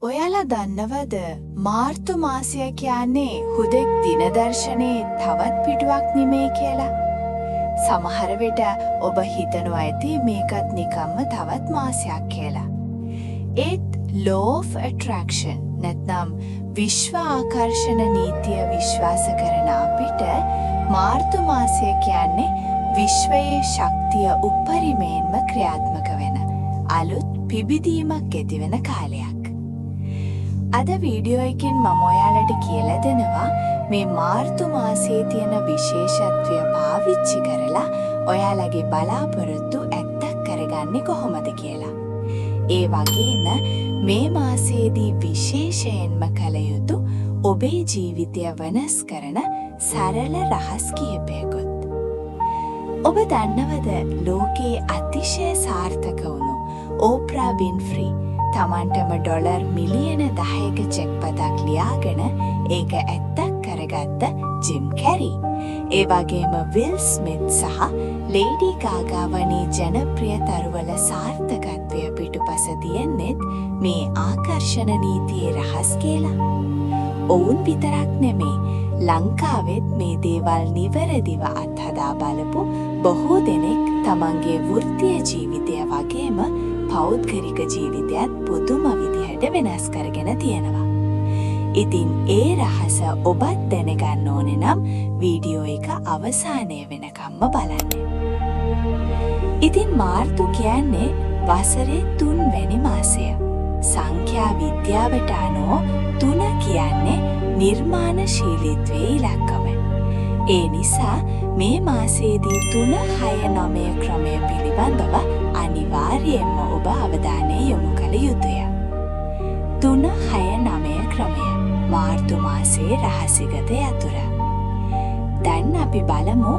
ඔයාලා දන්නවද මාර්තු මාසය කියන්නේ හුදෙක් දිනදර්ශනයේ තවත් පිටුවක් නෙමෙයි කියලා? සමහර විට ඔබ හිතනවා ඇති මේකත් නිකම්ම තවත් මාසයක් කියලා. ඒත් law of attraction නැත්නම් විශ්ව ආකර්ෂණ නීතිය විශ්වාස කරන අපිට මාර්තු මාසය කියන්නේ විශ්වයේ ශක්තිය උපරිමයෙන්ම ක්‍රියාත්මක වෙන අලුත් පිබිදීමක් ඇතිවෙන කාලයක්. අද වීඩියෝ එකකින් මම ඔයාලට කියලා දෙනවා මේ මාර්තු මාසයේ තියෙන විශේෂත්වය පාවිච්චි කරලා ඔයාලගේ බලාපොරොත්තු ඇත්තක් කරගන්නේ කොහොමද කියලා. ඒ වගේම මේ මාසයේදී විශේෂයෙන්ම කළ යුතු ඔබේ ජීවිතය වෙනස් කරන සරල රහස් කිහිපයකුත්. ඔබ දන්නවද ලෝකයේ අතිශය සාර්ථක වුණු ඕප්‍රා වින්ෆ්‍රී තමන්ටම ඩොලර් මිලියන 10ක චෙක් පතක් ලියාගෙන ඒක ඇත්තක් කරගත්ත ජිම් කැරි. ඒ වගේම විල් ස්මිත් සහ ලේඩි ගාගා වැනි ජනප්‍රිය තරුවල සාර්ථකත්වය පිටුපස තියෙන්නෙත් මේ ආකර්ෂණ නීතියේ රහස් කියලා. ඔවුන් විතරක් නෙමේ ලංකාවෙත් මේ දේවල් නිවැරදිව අත්හදා බලපු බොහෝ දෙනෙක් තමන්ගේ වෘත්තීය ජීවිතය වගේම පෞද්ගලික ජීවිතයත් පුදුම විදිහට වෙනස් කරගෙන තියෙනවා. ඉතින් ඒ රහස ඔබත් දැනගන්න ඕනේ නම් වීඩියෝ එක අවසානය වෙනකම්ම බලන්න. ඉතින් මාර්තු කියන්නේ වසරේ 3 වෙනි මාසය. සංඛ්‍යා විද්‍යාවට අනුව 3 කියන්නේ නිර්මාණශීලීත්වයේ ඉලක්කම. ඒ නිසා මේ මාසයේදී 3-6-9 ක්‍රමය පිළිබඳව අනිවාර්යයෙන්ම ඔබ අවධානය යොමු කළ යුතුය. 3-6-9 ක්‍රමය මාර්තු මාසයේ රහසිගත යතුර. දැන් අපි බලමු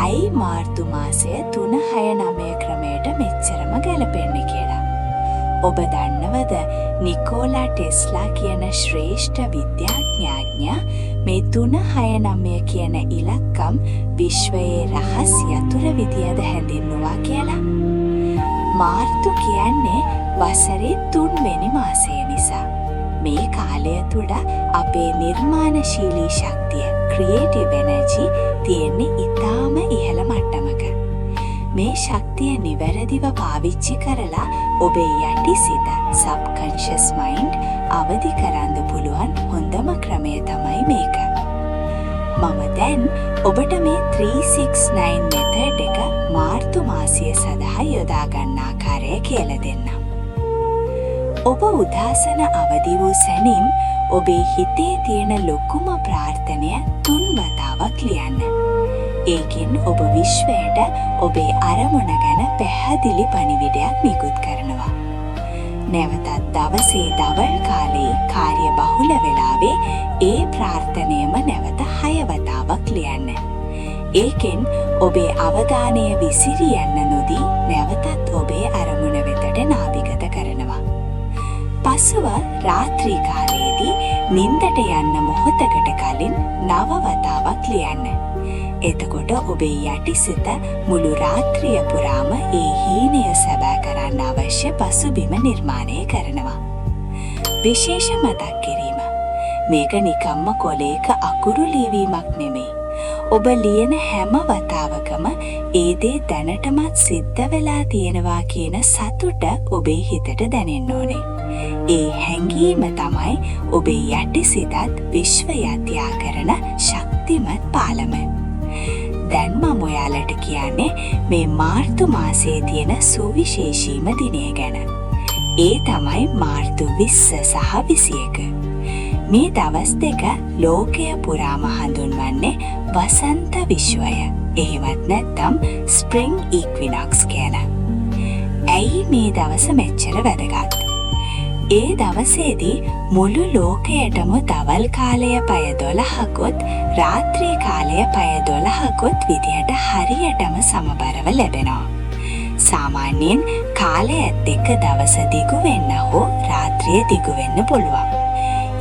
ඇයි මාර්තු මාසය 3-6-9 ක්‍රමයට මෙච්චරම ගැලපෙන්නේ කියලා. ඔබ දන්නවද නිකෝලා ටෙස්ලා කියන ශ්‍රේෂ්ඨ විද්‍යාඥයා මේ 3-6-9 කියන ඉලක්කම් විශ්වයේ රහස් යතුර විදියට හැඳින්වුවා කියලා? මාර්තු කියන්නේ වසරේ 3 වෙනි මාසය නිසා. මේ කාලය තුළ අපේ නිර්මාණශීලී ශක්තිය ක්‍රියේටිව් එනර්ජි තියෙන්නේ ඉතාම ඉහළ මට්ටමක. මේ ශක්තිය නිවැරදිව පාවිච්චි කරලා ඔබේ යටිසිත සබ්කන්ෂස් මයින්ඩ් අවදි කරන්න පුළුවන් හොඳම ක්‍රමය තමයි මේක. මම දැන් ඔබට මේ 369 මෙතඩ් එක මාර්තු මාසය සඳහා යොදා ගන්න ආකාරය කියලා දෙන්නම්. ඔබ උදෑසන අවදි වූ සැනින් ඔබේ හිතේ තියෙන ලොකුම ප්‍රාර්ථනය 3 වතාවක් ලියන්න. ඒකින් ඔබ විශ්වයට ඔබේ අරමුණ ගැන පැහැදිලි පණිවිඩයක් නිකුත් කරනවා. නැවතත් දවසේ දවල් කාලේ කාර්ය බහුල වෙලාවේ ඒ ප්‍රාර්ථනයම නැවත 6 වතාවක් ලියන්න. ඒකෙන් ඔබේ අවධානය විසිරියන්න නොදී නැවතත් ඔබේ අරමුණ වෙතට නාභිගත කරනවා. පසුව රාත්‍රී කාලයේදී නිින්දට යන්න මොහොතකට කලින් 9 වතාවක් ලියන්න. එතකොට ඔබේ යටිසිත මුළු රාත්‍රිය පුරාම ඒ හීනය සැබෑ කරන්න අවශ්‍ය පසුබිම නිර්මාණය කරනවා. විශේෂ මතක් කිරීම. මේක නිකම්ම කොලයක අකුරු ලියවීමක් නෙමෙයි. ඔබ ලියන හැම වතාවකම ඒ දේ දැනටමත් සිද්ධ වෙලා තියෙනවා කියන සතුට ඔබේ හිතට දැනෙන්න ඕනේ. ඒ හැඟීම තමයි ඔබේ යටිසිතත් විශ්වයත් යා කරන ශක්තිමත් පාලම. දැන් මම ඔයාලට කියන්නේ මේ මාර්තු මාසයේ තියෙන සුවිශේෂීම දිනය ගැන. ඒ තමයි මාර්තු 20 සහ 21. මේ දවස් දෙක ලෝකය පුරාම හඳුන්වන්නේ වසන්ත විශ්වය. එහෙමත් නැත්නම් ස්ප්‍රින්ග් ඉක්විනොක්ස් කියලා. ඇයි මේ දවස මෙච්චර වැදගත්? ඒ දවසේදී මුළු ලෝකයටම දවල් කාලය පැය 12කොත් රාත්‍රී කාලය පැය 12කොත් විදිහට හරියටම සමබරව ලැබෙනවා. සාමාන්‍යයෙන් කාලයත් එක්ක දවස දිගු වෙන්න හෝ රාත්‍රිය දිගු වෙන්න පුළුවන්.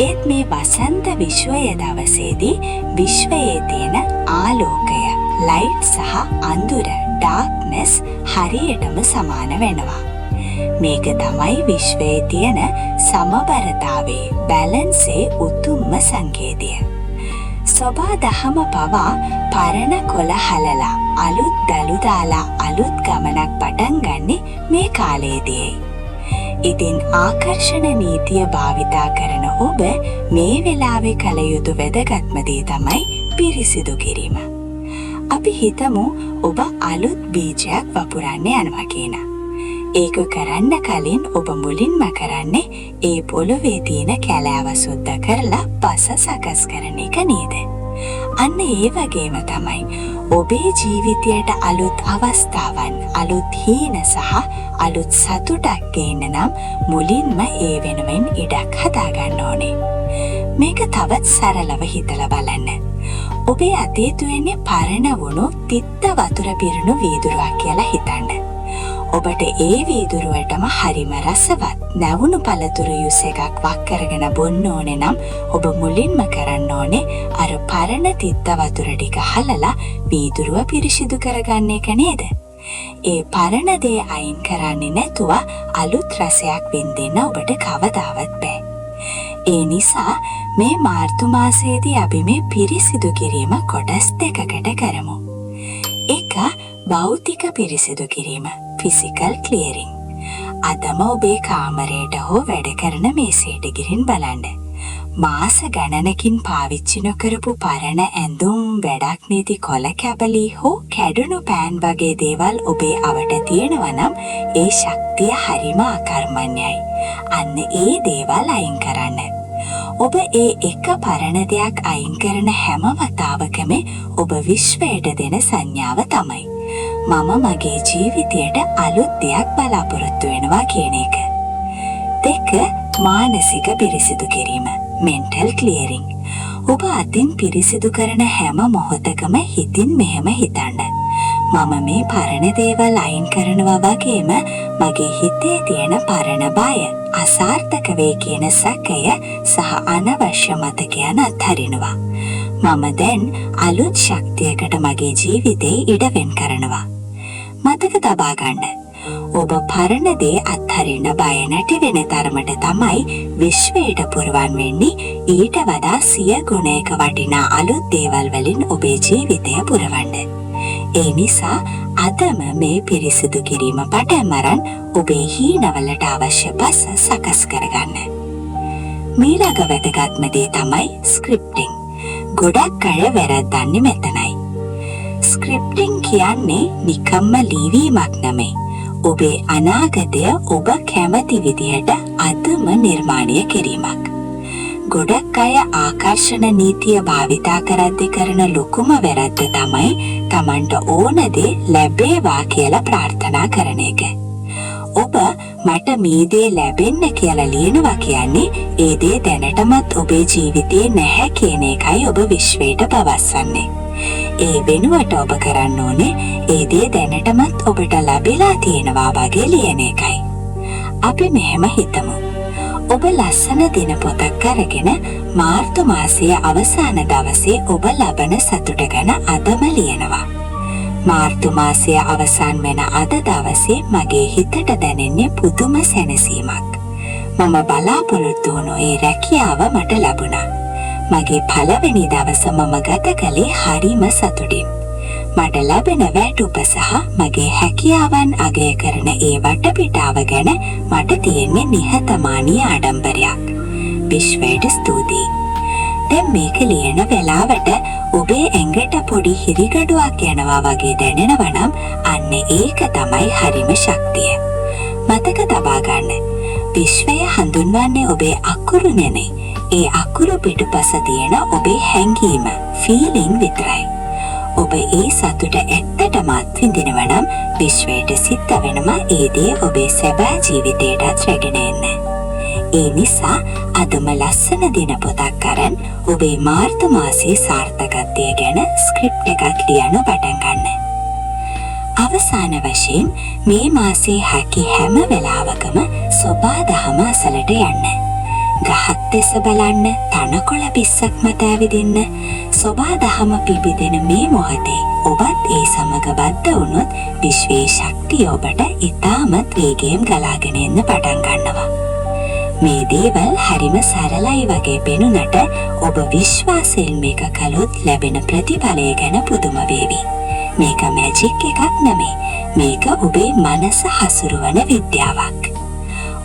ඒත් මේ වසන්ත විශ්වය දවසේදී විශ්වයේ තියෙන ආලෝකය, ලයිට් සහ අඳුර, ඩාර්ක්නස් හරියටම සමාන වෙනවා. මේක තමයි විශ්වයේ තියෙන සමබරතාවේ බැලන්සේ උතුම්ම සංකේතය. සොබා දහම පවා පරණ කොළ හලලා අලුත් දළු දාලා අලුත් ගමනක් පටන් ගන්නේ මේ කාලයේදීයි. ඉතින් ආකර්ෂණ නීතිය භාවිතා කරන ඔබ මේ වෙලාවේ කළ යුතු වැදගත්ම දේ තමයි පිරිසිදු කිරීම. අපි හිතමු ඔබ අලුත් බීජයක් වපුරන්න යනවා කියලා. ඒක කරන්න කලින් ඔබ මුලින්ම කරන්නේ ඒ පොළොවේ තියෙන කැලෑව සුද්ධ කරලා පස සකස් කරන එක නේද? අන්න ඒ වගේම තමයි ඔබේ ජීවිතයට අලුත් අවස්ථාවන්, අලුත් හීන සහ අලුත් සතුටක් ගේන්න නම් මුලින්ම ඒ වෙනුවෙන් ඉඩක් හදාගන්න ඕනේ. මේක තවත් සරලව හිතලා බලන්න. ඔබේ අතේ තියෙන්නේ පරණ වුණු තිත්ත වතුර පිරුණු වීදුරුවක් කියලා හිතන්න. ඔබට ඒ වීදුරුවටම හරිම රසවත් නැවුණු පළතුරු යුස් එකක් වක් කරගෙන බොන්න ඕනේ නම් ඔබ මුලින්ම කරන්න ඕනේ අර පරණ තිත්ත වතුර ටික හලලා වීදුරුව පිරිසිදු කරගන්න එක නේද? ඒ පරණ දේ අයින් කරන්නේ නැතුව අලුත් රසයක් විඳින්න ඔබට කවදාවත් බෑ. ඒ නිසා මේ මාර්තු මාසයේදී අපි මේ පිරිසිදු කිරීම කොටස් දෙකකට කරමු. එක භෞතික පිරිසිදු කිරීම, ෆිසිකල් ක්ලියරිං. අදම ඔබේ කාමරයට හෝ වැඩ කරන මේසයට ගිහින් බලන්න. මාස ගණනකින් පාවිච්චි නොකරපු පරණ ඇඳුම්, වැඩක් නැති කොළ කැබලි හෝ කැඩුණු පෑන් වගේ දේවල් ඔබේ අවට තියෙනවා නම් ඒ ශක්තිය හරිම අකර්මණ්‍යයි. අන්න ඒ දේවල් අයින් කරන්න. ඔබ ඒ එක පරණ දෙයක් අයින් කරන හැම වතාවකම ඔබ විශ්වයට දෙන සංඥාව තමයි මම මගේ ජීවිතයට අලුත් දෙයක් බලාපොරොත්තු වෙනවා කියන එක. දෙක මානසික පිරිසිදු කිරීම, මෙන්ටල් ක්ලියරිං. ඔබ අතින් පිරිසිදු කරන හැම මොහොතකම හිතින් මෙහෙම හිතන්න. මම මේ පරණ දේවල් අයින් කරනවා වගේම මගේ හිතේ තියෙන පරණ බය, අසාර්ථක වේ කියන සැකය සහ අනවශ්‍ය මතකයන් අත්හරිනවා. මම දැන් අලුත් ශක්තියකට මගේ ජීවිතේ ඉඩවෙන් කරනවා. මතක තබා ගන්න. ඔබ පරණ දේ අත්හරින්න බය නැති වෙන තරමට තමයි විශ්වයට පුරවන් වෙන්නේ ඊට වඩා 100 ගුණයක වටිනා අලුත් දේවල් වලින් ඔබේ ජීවිතය පුරවන්න. ඒ නිසා අදම මේ පිරිසිදු කිරීම පටන් අරන් ඔබේ හීනවලට අවශ්‍ය පස සකස් කරගන්න. මීළඟ වැදගත්ම දේ තමයි ස්ක්‍රිප්ටිං. ගොඩක් අය වැරද්දන්නේ මෙතනයි. ස්ක්‍රිප්ටිං කියන්නේ නිකම්ම ලිවීමක් නෙමෙයි. ඔබේ අනාගතය ඔබ කැමති විදියට අදම නිර්මාණය කිරීමක්. ගොඩක් අය ආකර්ෂණ නීතිය භාවිතා කරද්දී කරන ලොකුම වැරද්ද තමයි Tamanට ඕන දේ ලැබේවා කියලා ප්‍රාර්ථනා කරන එක. ඔබ මට මේ දේ ලැබෙන්න කියලා ලියනවා කියන්නේ ඒ දේ දැනටමත් ඔබේ ජීවිතේ නැහැ කියන එකයි ඔබ විශ්වයට පවසන්නේ. ඒ වෙනුවට ඔබ කරන්න ඕනේ ඒ දේ දැනටමත් ඔබට ලැබිලා තියෙනවා වගේ ලියන එකයි. අපි මෙහෙම හිතමු. ඔබ ලස්සන දිනපොතක් අරගෙන මාර්තු මාසයේ අවසාන දවසේ ඔබ ලබන සතුට ගැන අදම ලියනවා. මාර්තු මාසය අවසන් වෙන අද දවසේ මගේ හිතට දැනෙන්නේ පුදුම සැනසීමක්. මම බලාපොරොත්තු වුණු ඒ රැකියාව මට ලැබුණා. මගේ පළවෙනි දවස මම ගත කළේ හරිම සතුටින්. මට ලැබෙන වැටුප සහ මගේ හැකියාවන් අගය කරන ඒ වටපිටාව ගැන මට තියෙන්නේ නිහතමානී ආඩම්බරයක්. විශ්වයට ස්තුතියි. දැන් මේක ලියන වෙලාවට ඔබේ ඇඟට පොඩි හිරිගඩුවක් යනවා වගේ දැනෙනවා නම් අන්න ඒක තමයි හරිම ශක්තිය. මතක තබා ගන්න. විශ්වය හඳුන්වන්නේ ඔබේ අකුරු නෙමෙයි. ඒ අකුරු පිටුපස තියෙන ඔබේ හැඟීම, ෆීලිං විතරයි. ඔබ ඒ සතුට ඇත්තටම අත්විඳිනවා නම් විශ්වයට සිද්ධ වෙනවා ඒ දේ ඔබේ සැබෑ ජීවිතයටත් රැගෙන එන්න. ඒ නිසා අදම ලස්සන දිනපොතක් අරන් ඔබේ මාර්තු මාසයේ සාර්ථකත්වය ගැන ස්ක්‍රිප්ට් එකක් ලියන්න පටන් ගන්න. අවසාන වශයෙන් මේ මාසයේ හැකි හැම වෙලාවකම සොබා දහම අසලට යන්න. ගහක් දෙස බලන්න, තනකොළ පිස්සක් මත ඇවිදින්න, සොබා දහම පිබිදෙන මේ මොහොතේ ඔබත් ඒ සමග බද්ධ වුණොත් විශ්වයේ ශක්තිය ඔබට ඉතාමත් වේගයෙන් ගලාගෙන එන්න පටන් ගන්නවා. මේ දේවල් හරිම සරලයි වගේ පෙනුනට ඔබ විශ්වාසයෙන් මේක කළොත් ලැබෙන ප්‍රතිඵලය ගැන පුදුම වේවි. මේක මැජික් එකක් නෙමෙයි. මේක ඔබේ මනස හසුරුවන විද්‍යාවක්.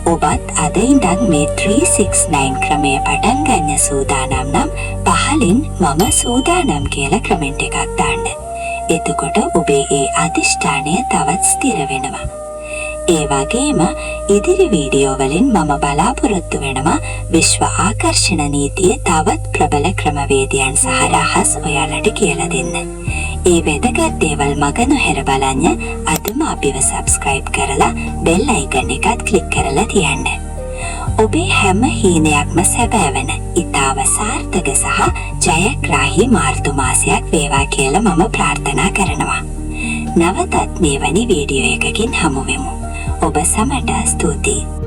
ඔබත් අද ඉඳන් මේ 369 ක්‍රමය පටන් ගන්න සූදානම් නම් පහලින් මම සූදානම් කියලා කමෙන්ට් එකක් දාන්න. එතකොට ඔබේ ඒ අධිෂ්ඨානය තවත් ස්ථිර වෙනවා. ඒ වගේම ඉදිරි වීඩියෝ වලින් මම බලාපොරොත්තු වෙනවා විශ්ව ආකර්ෂණ නීතියේ තවත් ප්‍රබල ක්‍රමවේදයන් සහ රහස් ඔයාලට කියලා දෙන්න. ඒ වැදගත් දේවල් මග නොහැර බලන්න අදම අපිව සබ්ස්ක්‍රයිබ් කරලා බෙල් අයිකන් එකත් ක්ලික් කරලා තියන්න. ඔබේ හැම හීනයක්ම සැබෑවෙන ඉතාව සාර්ථක සහ ජයග්‍රාහී මාර්තු මාසයක් වේවා කියලා මම ප්‍රාර්ථනා කරනවා. නැවතත් මේ වැනි වීඩියෝ එකකින් හමු වෙමු. ඔබ සමට ස්තුතියි.